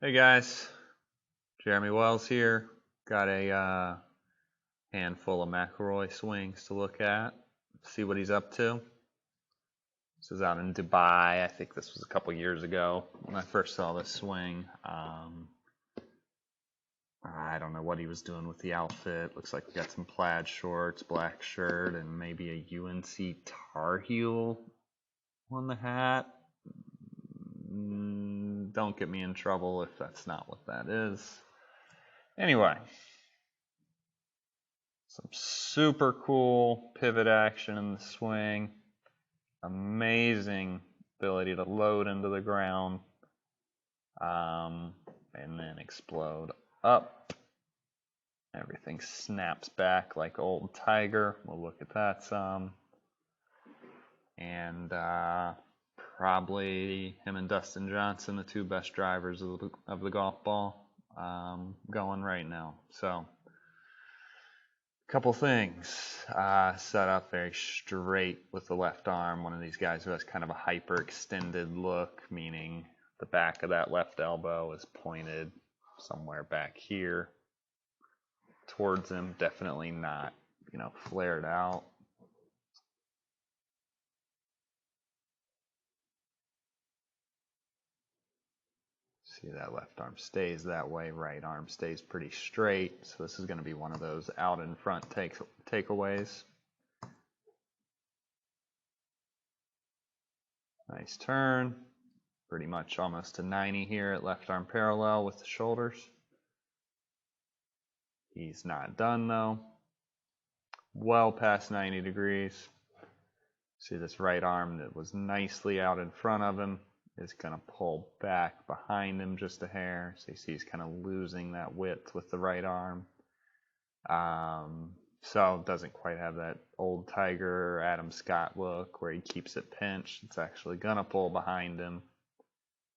Hey guys, Jeremy Wells here. Got a handful of McIlroy swings to look at, see what he's up to. This is out in Dubai. I think this was a couple years ago when I first saw this swing. I don't know what he was doing with the outfit. Looks like he got some plaid shorts, black shirt, and maybe a UNC Tar Heel on the hat. Don't get me in trouble if that's not what that is. Anyway, some super cool pivot action in the swing. Amazing ability to load into the ground and then explode up. Everything snaps back like old Tiger. We'll look at that some. And probably him and Dustin Johnson, the two best drivers of the golf ball, going right now. So, couple things. Set up very straight with the left arm. One of these guys who has kind of a hyper-extended look, meaning the back of that left elbow is pointed somewhere back here towards him. Definitely not, flared out. See, that left arm stays that way, right arm stays pretty straight. So this is going to be one of those out in front takeaways. Nice turn. Pretty much almost to 90 here at left arm parallel with the shoulders. He's not done though. Well past 90 degrees. See, this right arm that was nicely out in front of him is going to pull back behind him just a hair. So you see he's kind of losing that width with the right arm. So it doesn't quite have that old Tiger or Adam Scott look where he keeps it pinched. It's actually going to pull behind him.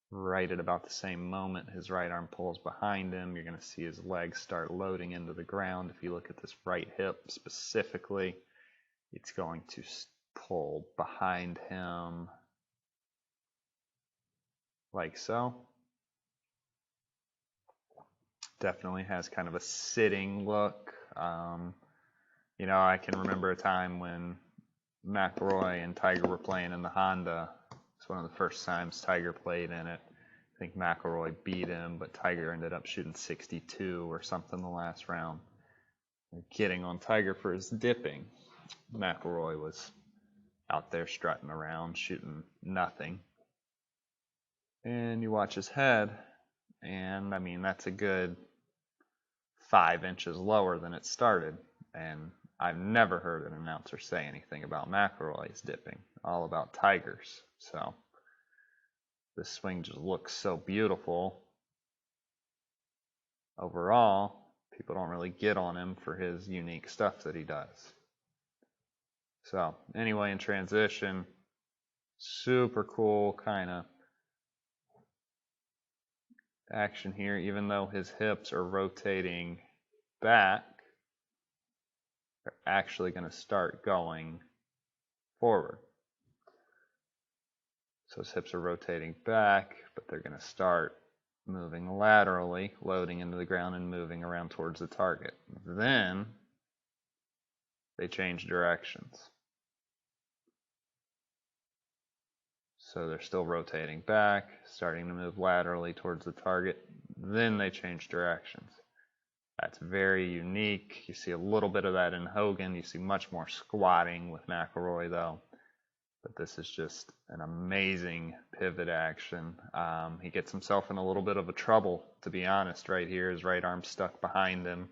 Right at about the same moment his right arm pulls behind him, you're going to see his legs start loading into the ground. If you look at this right hip specifically, it's going to pull behind him like so. Definitely has kind of a sitting look. I can remember a time when McIlroy and Tiger were playing in the Honda. It's one of the first times Tiger played in it. I think McIlroy beat him, but Tiger ended up shooting 62 or something the last round. They're getting on Tiger for his dipping. McIlroy was out there strutting around, shooting nothing. And you watch his head, and I mean, that's a good 5 inches lower than it started. And I've never heard an announcer say anything about McIlroy's dipping, all about Tiger's. So this swing just looks so beautiful. Overall, people don't really get on him for his unique stuff that he does. So anyway, in transition, super cool kind of action here. Even though his hips are rotating back, they're actually going to start going forward. So his hips are rotating back, but they're going to start moving laterally, loading into the ground and moving around towards the target. Then they change directions. So they're still rotating back, starting to move laterally towards the target. Then they change directions. That's very unique. You see a little bit of that in Hogan. You see much more squatting with McIlroy though. But this is just an amazing pivot action. He gets himself in a little bit of a trouble, to be honest, right here. His right arm stuck behind him.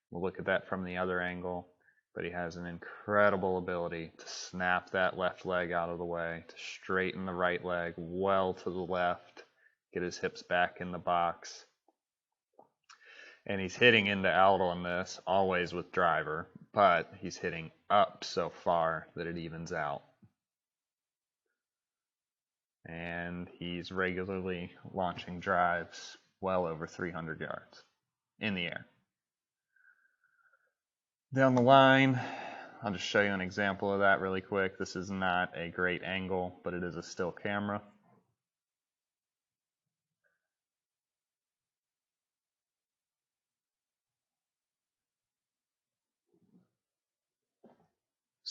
We'll look at that from the other angle. But he has an incredible ability to snap that left leg out of the way, to straighten the right leg well to the left, get his hips back in the box. And he's hitting into out on this, always with driver, but he's hitting up so far that it evens out. And he's regularly launching drives well over 300 yards in the air. Down the line, I'll just show you an example of that really quick. This is not a great angle, but it is a still camera.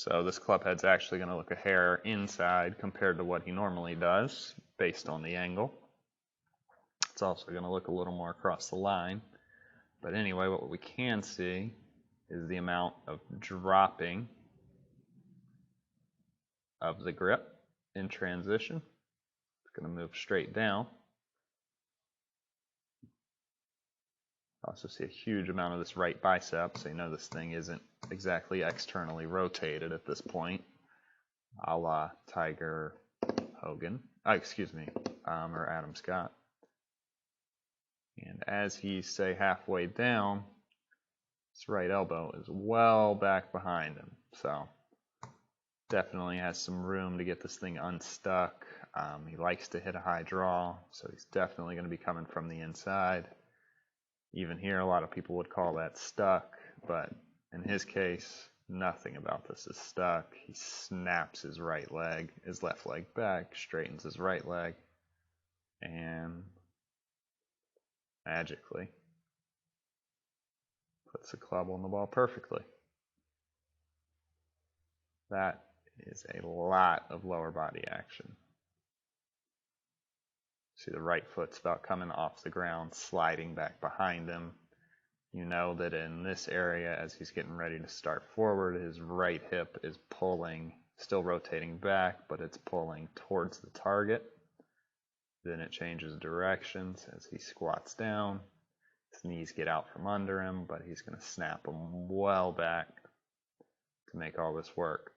So this club head's actually going to look a hair inside compared to what he normally does based on the angle. It's also going to look a little more across the line. But anyway, what we can see is the amount of dropping of the grip in transition. It's going to move straight down. Also see a huge amount of this right bicep, so you know this thing isn't exactly externally rotated at this point, a la Tiger Hogan, or Adam Scott. And as he's, say, halfway down, his right elbow is well back behind him, so definitely has some room to get this thing unstuck. He likes to hit a high draw, so he's definitely going to be coming from the inside. Even here, a lot of people would call that stuck, but in his case, nothing about this is stuck. He snaps his left leg back, straightens his right leg, and magically puts the club on the ball perfectly. That is a lot of lower body action. See, the right foot's about coming off the ground, sliding back behind him. You know that in this area, as he's getting ready to start forward, his right hip is pulling, still rotating back, but it's pulling towards the target. Then it changes directions as he squats down. His knees get out from under him, but he's going to snap them well back to make all this work.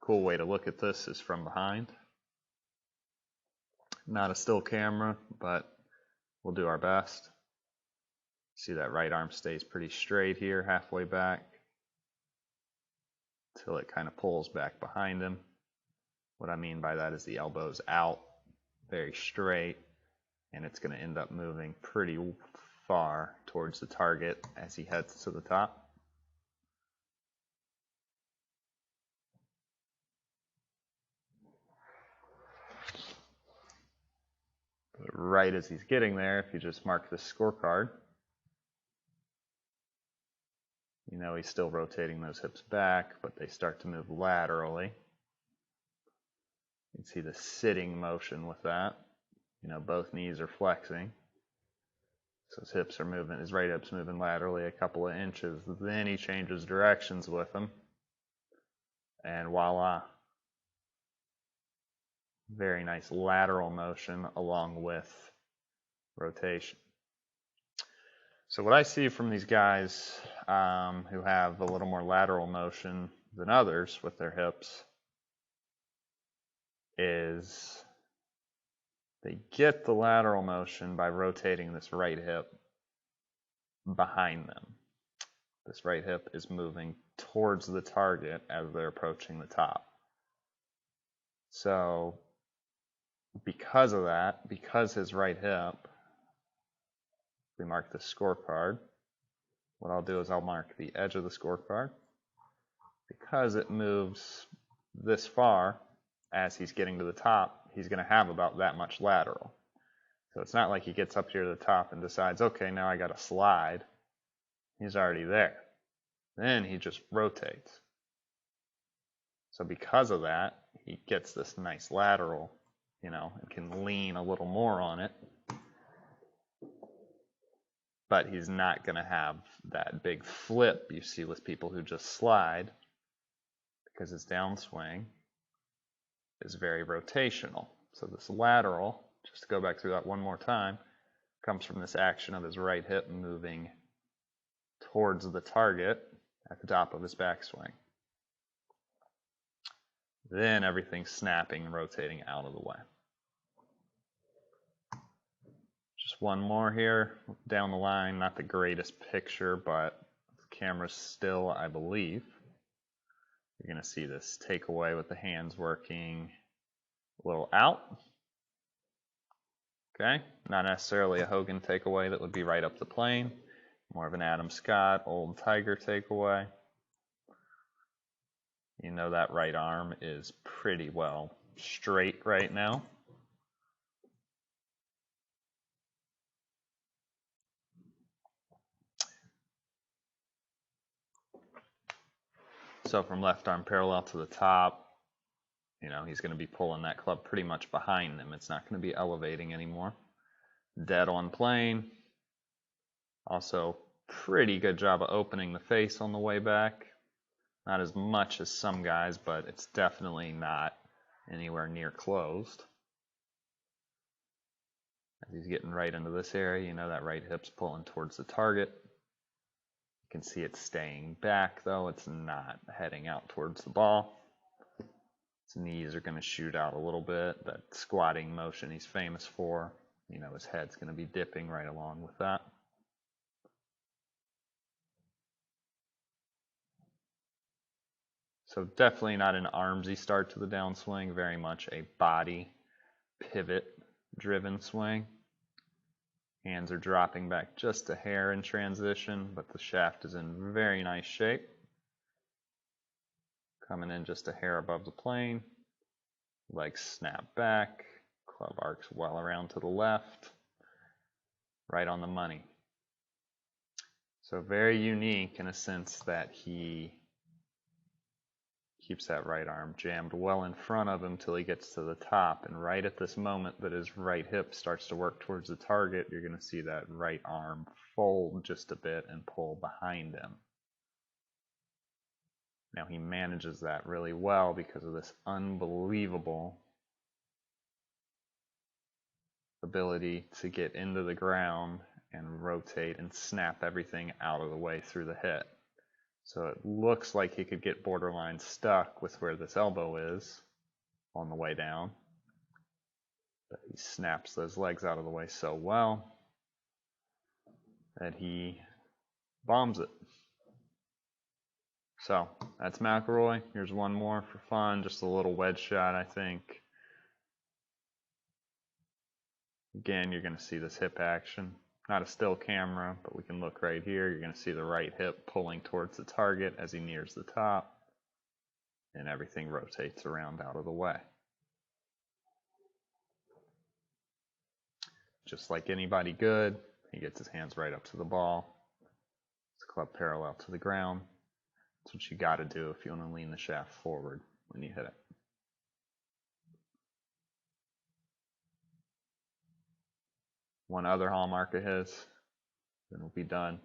Cool way to look at this is from behind. Not a still camera, but we'll do our best. See that right arm stays pretty straight here, halfway back, till it kind of pulls back behind him. What I mean by that is the elbow's out, very straight, and it's going to end up moving pretty far towards the target as he heads to the top. But right as he's getting there, if you just mark the scorecard, you know he's still rotating those hips back, but they start to move laterally. You can see the sitting motion with that. You know, both knees are flexing. So his hips are moving, his right hip's moving laterally a couple of inches. Then he changes directions with them. And voila. Very nice lateral motion along with rotation. So what I see from these guys who have a little more lateral motion than others with their hips is they get the lateral motion by rotating this right hip behind them. This right hip is moving towards the target as they're approaching the top. So because of that, because his right hip, we mark the scorecard. What I'll do is I'll mark the edge of the scorecard. Because it moves this far as he's getting to the top, he's going to have about that much lateral. So it's not like he gets up here to the top and decides, okay, now I got to slide. He's already there. Then he just rotates. So because of that, he gets this nice lateral, you know, and can lean a little more on it. But he's not going to have that big flip you see with people who just slide, because his downswing is very rotational. So this lateral, just to go back through that one more time, comes from this action of his right hip moving towards the target at the top of his backswing. Then everything's snapping and rotating out of the way. Just one more here down the line, not the greatest picture, but the camera's still, I believe. You're going to see this takeaway with the hands working a little out. Okay, not necessarily a Hogan takeaway that would be right up the plane. More of an Adam Scott, old Tiger takeaway. You know that right arm is pretty well straight right now. So from left arm parallel to the top, you know, he's going to be pulling that club pretty much behind him. It's not going to be elevating anymore. Dead on plane. Also, pretty good job of opening the face on the way back. Not as much as some guys, but it's definitely not anywhere near closed. As he's getting right into this area, you know that right hip's pulling towards the target. You can see it staying back though, it's not heading out towards the ball. His knees are going to shoot out a little bit, that squatting motion he's famous for. You know, his head's going to be dipping right along with that. So definitely not an armsy start to the downswing, very much a body pivot driven swing. Hands are dropping back just a hair in transition, but the shaft is in very nice shape. Coming in just a hair above the plane. Legs snap back. Club arcs well around to the left. Right on the money. So very unique in a sense that he keeps that right arm jammed well in front of him till he gets to the top, and right at this moment that his right hip starts to work towards the target, you're going to see that right arm fold just a bit and pull behind him. Now he manages that really well because of this unbelievable ability to get into the ground and rotate and snap everything out of the way through the hit. So it looks like he could get borderline stuck with where this elbow is on the way down. But he snaps those legs out of the way so well that he bombs it. So that's Mcilroy. Here's one more for fun, just a little wedge shot, I think. Again, you're going to see this hip action. Not a still camera, but we can look right here. You're going to see the right hip pulling towards the target as he nears the top, and everything rotates around out of the way. Just like anybody good, he gets his hands right up to the ball. It's club parallel to the ground. That's what you got to do if you want to lean the shaft forward when you hit it. One other hallmark of his, then we'll be done.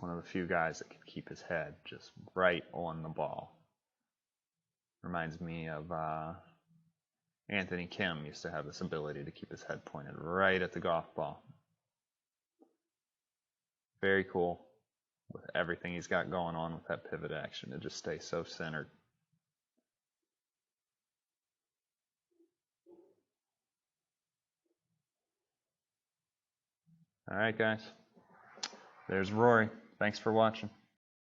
One of the few guys that can keep his head just right on the ball. Reminds me of Anthony Kim used to have this ability to keep his head pointed right at the golf ball. Very cool with everything he's got going on with that pivot action. It just stays so centered. All right, guys. There's Rory. Thanks for watching.